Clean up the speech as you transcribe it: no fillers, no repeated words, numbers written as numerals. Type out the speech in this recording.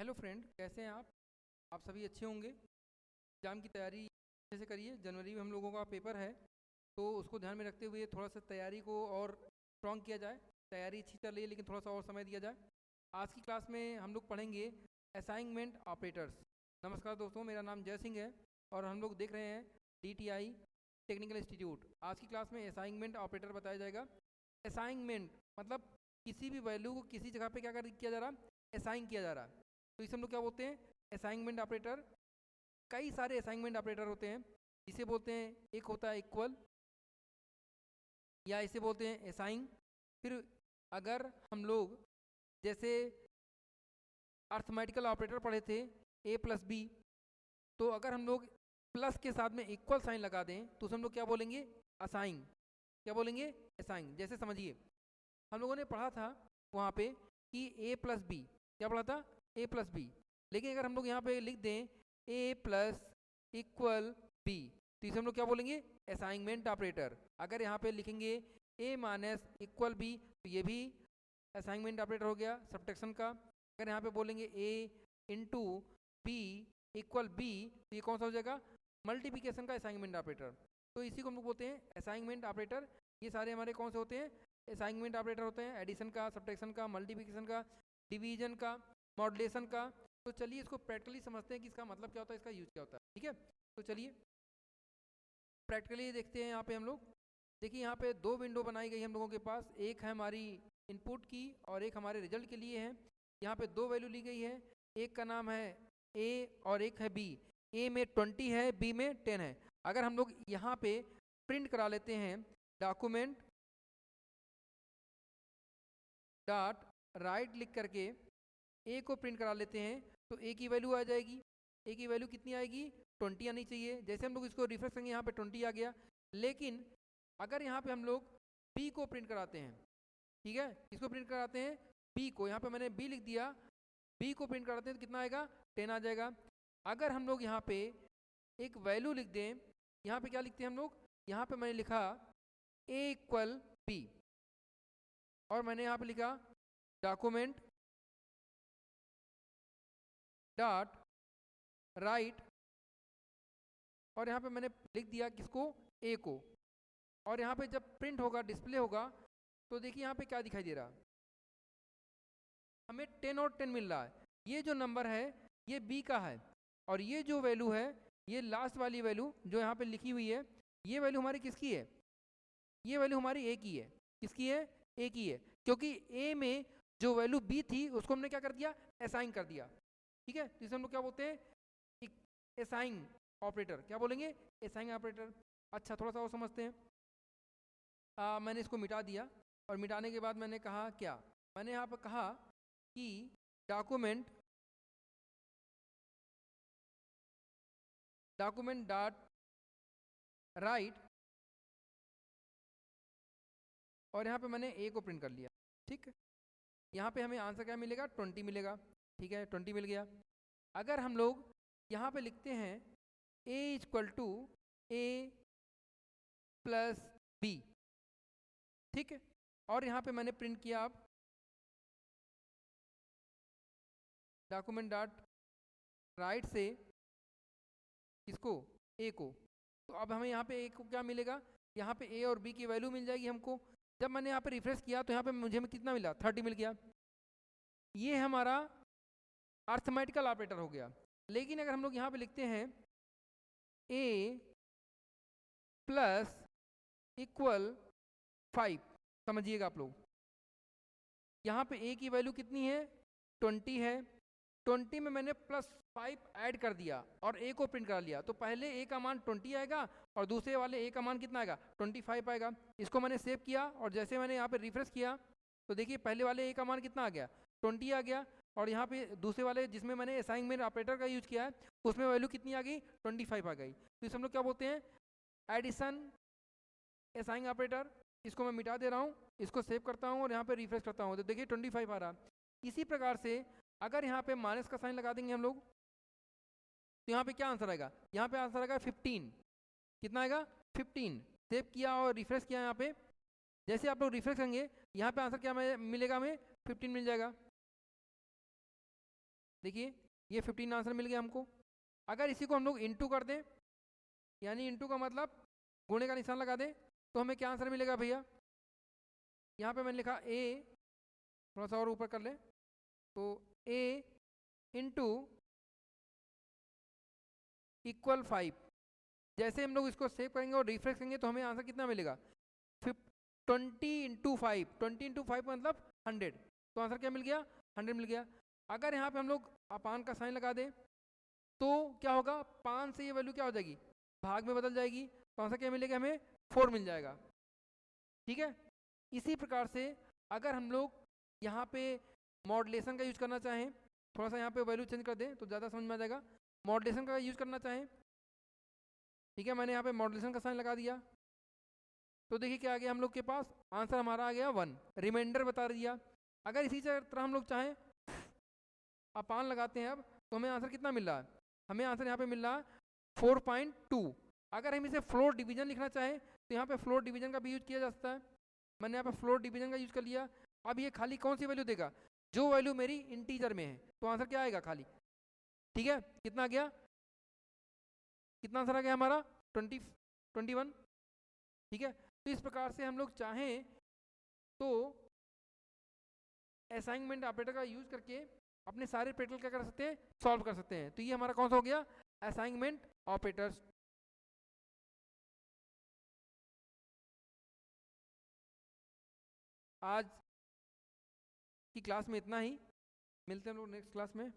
Hello friend, कैसे हैं आप सभी अच्छे होंगे। एग्ज़ाम की तैयारी अच्छे से करिए। जनवरी में हम लोगों का पेपर है, तो उसको ध्यान में रखते हुए थोड़ा सा तैयारी को और स्ट्रॉन्ग किया जाए। तैयारी अच्छी चल रही है लेकिन थोड़ा सा और समय दिया जाए। आज की क्लास में हम लोग पढ़ेंगे असाइनमेंट ऑपरेटर्स। नमस्कार दोस्तों, मेरा नाम जय सिंह है और हम लोग देख रहे हैं DTI टेक्निकल इंस्टीट्यूट। आज की क्लास में असाइनमेंट ऑपरेटर बताया जाएगा। असाइनमेंट मतलब किसी भी वैल्यू को किसी जगह पे किया जा रहा है, असाइन किया जा रहा है, तो इसे हम लोग क्या बोलते हैं, असाइनमेंट ऑपरेटर। कई सारे असाइनमेंट ऑपरेटर होते हैं, जिसे बोलते हैं, एक होता है इक्वल, या इसे बोलते हैं असाइन। फिर अगर हम लोग जैसे अर्थमेटिकल ऑपरेटर पढ़े थे A+B, तो अगर हम लोग प्लस के साथ में इक्वल साइन लगा दें तो उसे हम लोग क्या बोलेंगे, असाइन। क्या बोलेंगे, असाइन। जैसे समझिए, हम लोगों ने पढ़ा था वहाँ पे कि A+B, क्या पढ़ा था, A+B। लेकिन अगर हम लोग यहाँ पे लिख दें A+=B, तो इसे हम लोग क्या बोलेंगे, असाइनमेंट ऑपरेटर। अगर यहाँ पे लिखेंगे A-=B, तो ये भी असाइनमेंट ऑपरेटर हो गया सब्ट्रैक्शन का। अगर यहाँ पे बोलेंगे A×B=B, तो ये कौन सा हो जाएगा, मल्टीप्लिकेशन का असाइनमेंट ऑपरेटर। तो इसी को हम लोग बोलते हैं असाइनमेंट ऑपरेटर। ये सारे हमारे कौन से होते हैं, असाइनमेंट ऑपरेटर होते हैं। एडिशन का, सब्ट्रैक्शन का, मल्टीप्लिकेशन का, डिवीजन का, मॉड्यूलेशन का। तो चलिए इसको प्रैक्टिकली समझते हैं कि इसका मतलब क्या होता है, इसका यूज क्या होता है। ठीक है, तो चलिए प्रैक्टिकली देखते हैं। यहाँ पे हम लोग देखिए, यहाँ पे दो विंडो बनाई गई हम लोगों के पास। एक है हमारी इनपुट की और एक हमारे रिजल्ट के लिए है। यहाँ पे दो वैल्यू ली गई है, एक का नाम है A और एक है B। A में 20 है, B में 10 है। अगर हम लोग यहाँ पे प्रिंट करा लेते हैं डॉक्यूमेंट डॉट राइट लिख करके A को प्रिंट करा लेते हैं, तो A की वैल्यू आ जाएगी। A की वैल्यू कितनी आएगी, 20 आनी चाहिए। जैसे हम लोग इसको रिफ्रेश करेंगे, यहाँ पे 20 आ गया। लेकिन अगर यहाँ पे हम लोग B को प्रिंट कराते हैं, ठीक है, इसको प्रिंट कराते हैं B को, यहाँ पे मैंने B लिख दिया, B को प्रिंट कराते हैं तो कितना आएगा, 10 आ जाएगा। अगर हम लोग यहाँ पे एक वैल्यू लिख दें, यहाँ पे क्या लिखते हैं हम लोग, यहाँ पे मैंने लिखा A=B और मैंने यहाँ पे लिखा डॉक्यूमेंट डॉट राइट, और यहाँ पे मैंने लिख दिया किसको, A को। और यहाँ पे जब प्रिंट होगा, डिस्प्ले होगा, तो देखिए यहाँ पे क्या दिखाई दे रहा, हमें 10 और 10 मिल रहा है। ये जो नंबर है ये B का है, और ये जो वैल्यू है, ये लास्ट वाली वैल्यू जो यहाँ पे लिखी हुई है, ये वैल्यू हमारी किसकी है, ये वैल्यू हमारी A की है। किसकी है, A की है, क्योंकि A में जो वैल्यू B थी उसको हमने क्या कर दिया, असाइन कर दिया। ठीक है, तो इसे हम लोग क्या बोलते हैं, असाइन ऑपरेटर। क्या बोलेंगे, असाइन ऑपरेटर। अच्छा, थोड़ा सा और समझते हैं। मैंने इसको मिटा दिया, और मिटाने के बाद मैंने कहा क्या, मैंने यहाँ पर कहा कि डॉक्यूमेंट डॉट राइट, और यहाँ पे मैंने A को प्रिंट कर लिया। ठीक है, यहाँ पे हमें आंसर क्या मिलेगा, 20 मिलेगा। ठीक है, 20 मिल गया। अगर हम लोग यहाँ पे लिखते हैं A=A+B, ठीक है, और यहाँ पे मैंने प्रिंट किया अब डॉक्यूमेंट डॉट राइट से इसको, A को, तो अब हमें यहाँ पे A को क्या मिलेगा, यहाँ पे A और B की वैल्यू मिल जाएगी हमको। जब मैंने यहाँ पे रिफ्रेश किया तो यहाँ पे मुझे कितना मिला, 30 मिल गया। ये हमारा अर्थमेटिकल ऑपरेटर हो गया। लेकिन अगर हम लोग यहाँ पे लिखते हैं A+=5, समझिएगा आप लोग, यहाँ पे A की वैल्यू कितनी है, 20 है। 20 में मैंने +5 ऐड कर दिया और A को प्रिंट करा लिया, तो पहले A का मान 20 आएगा और दूसरे वाले A का मान कितना आएगा, 25 आएगा। इसको मैंने सेव किया और जैसे मैंने यहाँ पे रिफ्रेश किया तो देखिए पहले वाले A का मान कितना आ गया, 20 आ गया, और यहाँ पे दूसरे वाले जिसमें मैंने असाइनमेंट ऑपरेटर का यूज किया है उसमें वैल्यू कितनी आ गई, 25 आ गई। तो इसे हम लोग क्या बोलते हैं, एडिशन असाइन ऑपरेटर। इसको मैं मिटा दे रहा हूँ, इसको सेव करता हूँ और यहाँ पे रिफ्रेश करता हूँ, तो देखिए 25 आ रहा। इसी प्रकार से अगर यहाँ पे माइनस का साइन लगा देंगे हम लोग, तो यहाँ पे क्या आंसर आएगा, यहाँ पे आंसर आएगा 15। कितना आएगा, 15। सेव किया और रिफ्रेश किया, यहाँ पे जैसे आप लोग रिफ्रेश करेंगे यहाँ पे आंसर क्या मिलेगा, हमें 15 मिल जाएगा। देखिए ये 15 आंसर मिल गया हमको। अगर इसी को हम लोग इंटू कर दें, यानी इंटू का मतलब गुणे का निशान लगा दें, तो हमें क्या आंसर मिलेगा भैया? यहाँ पे मैंने लिखा a, थोड़ा सा और ऊपर कर ले, तो a इंटू इक्वल 5। जैसे हम लोग इसको सेव करेंगे और रिफ्रेश करेंगे तो हमें आंसर कितना मिलेगा? 20 इंटू 5, 20 इंटू 5 मतलब 100, तो आंसर क्या मिल गया? 100 मिल गया। अगर यहाँ पे हम लोग अपान का साइन लगा दें तो क्या होगा? 5 से ये वैल्यू क्या हो जाएगी? भाग में बदल जाएगी, तो आंसर क्या मिलेगा? हमें 4 मिल जाएगा। ठीक है। इसी प्रकार से अगर हम लोग यहाँ पे मॉड्यूलेशन का यूज करना चाहें, थोड़ा सा यहाँ पे वैल्यू चेंज कर दें तो ज़्यादा समझ में आ जाएगा। मॉड्यूलेशन का यूज करना चाहें, ठीक है, मैंने यहाँ पे मॉड्यूलेशन का साइन लगा दिया, तो देखिए क्या आ गया हम लोग के पास? आंसर हमारा आ गया 1, रिमाइंडर बता दिया। अगर इसी तरह हम लोग चाहें अपान लगाते हैं अब, तो हमें आंसर कितना मिल रहा है? हमें आंसर यहाँ पे मिल रहा है 4.2। अगर हम इसे फ्लोर डिवीजन लिखना चाहें तो यहाँ पे फ्लोर डिवीजन का भी यूज किया जा सकता है। मैंने यहाँ पे फ्लोर डिवीजन का यूज कर लिया। अब ये खाली कौन सी वैल्यू देगा? जो वैल्यू मेरी इंटीजर में है, तो आंसर क्या आएगा? खाली। ठीक है, कितना आ गया? कितना आंसर आ गया हमारा? 21। ठीक है, तो इस प्रकार से हम लोग चाहें तो असाइनमेंट ऑपरेटर का यूज करके अपने सारे प्रैक्टिकल क्या कर सकते हैं? सॉल्व कर सकते हैं। तो ये हमारा कौन सा हो गया? Assignment operators. आज की क्लास में इतना ही, मिलते हैं हम लोग नेक्स्ट क्लास में।